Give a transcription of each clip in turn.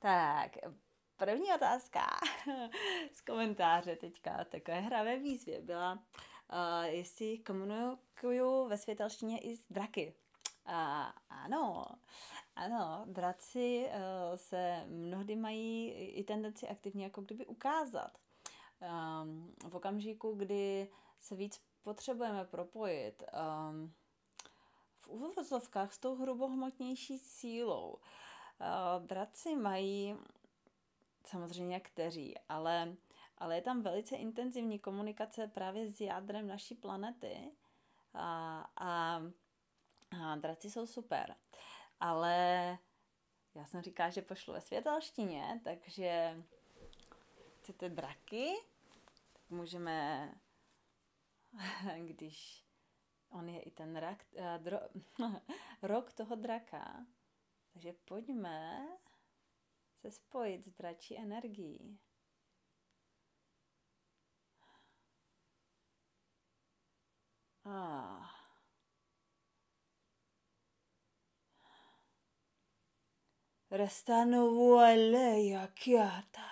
Tak, první otázka z komentáře teďka, takové hravé výzvě byla, jestli komunikuju ve světelštině i s draky. Ano, draci se mnohdy mají i tendenci aktivně jako kdyby ukázat. V okamžiku, kdy se víc potřebujeme propojit v uvozovkách s tou hrubohmotnější sílou. Draci mají samozřejmě kteří, ale je tam velice intenzivní komunikace právě s jádrem naší planety a draci jsou super. Ale já jsem říkala, že pošlu ve světelštině, takže chcete draky, tak můžeme, když on je i ten rok toho draka, takže pojďme se spojit s dračí energií. Restanovu aleja kiata,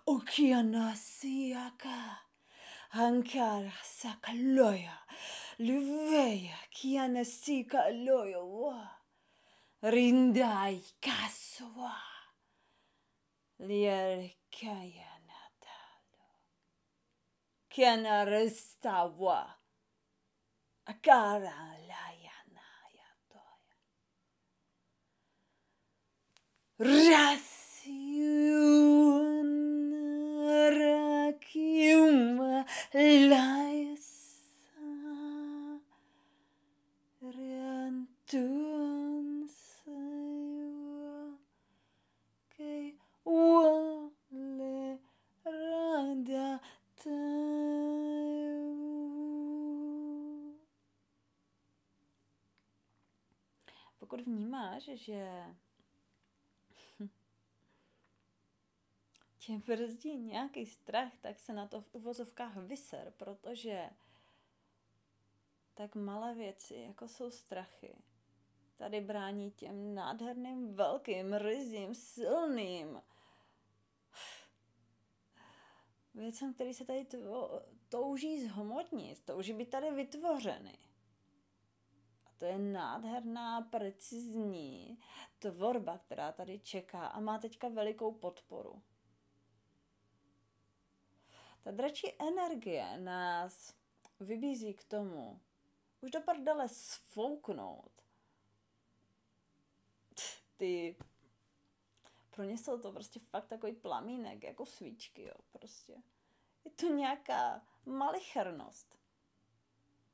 okiana siaka, ankara sakaloya, luveya kiana sika loya wa, rindai kaswa, lierkaya natalo, kiana restawa, akara laya. Raciun racium laisa riantun sayua kei wale rada tayu. Pokud vnímáš, že tě brzdí nějaký strach, tak se na to v uvozovkách vyser, protože tak malé věci, jako jsou strachy, tady brání těm nádherným, velkým, ryzím, silným věcem, které se tady touží zhmotnit, touží být tady vytvořeny. A to je nádherná, precizní tvorba, která tady čeká a má teďka velikou podporu. Ta dračí energie nás vybízí k tomu už do prdele sfouknout. Pro ně jsou to prostě fakt takový plamínek, jako svíčky, jo, prostě. Je to nějaká malichernost,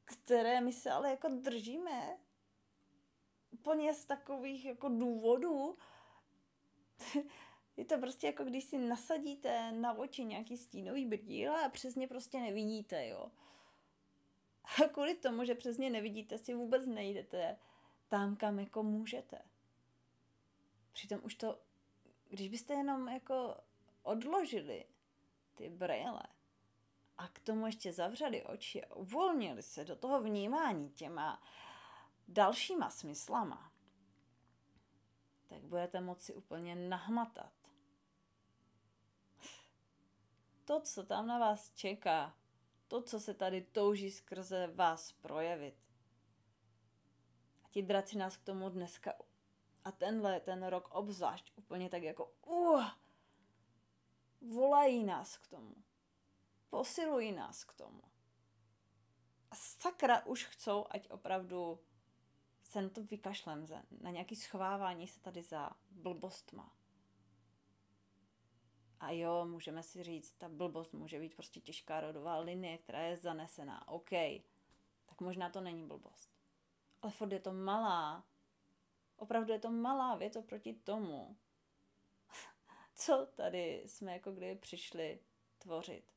které my se ale jako držíme úplně z takových jako důvodů. Je to prostě jako když si nasadíte na oči nějaký stínový brýle a přesně prostě nevidíte, jo. A kvůli tomu, že přesně nevidíte, si vůbec nejdete tam, kam jako můžete. Přitom už to, když byste jenom jako odložili ty brýle a k tomu ještě zavřeli oči a uvolnili se do toho vnímání těma dalšíma smyslama, tak budete moci úplně nahmatat to, co tam na vás čeká, to, co se tady touží skrze vás projevit. A ti draci nás k tomu dneska a ten rok obzvlášť úplně tak jako volají nás k tomu. Posilují nás k tomu. A sakra už chcou, ať opravdu se na to vykašlem, na nějaký schovávání se tady za blbostma. A jo, můžeme si říct, ta blbost může být prostě těžká rodová linie, která je zanesená. OK, tak možná to není blbost. Ale furt je to malá, opravdu je to malá věc oproti tomu, co tady jsme jako kdyby přišli tvořit.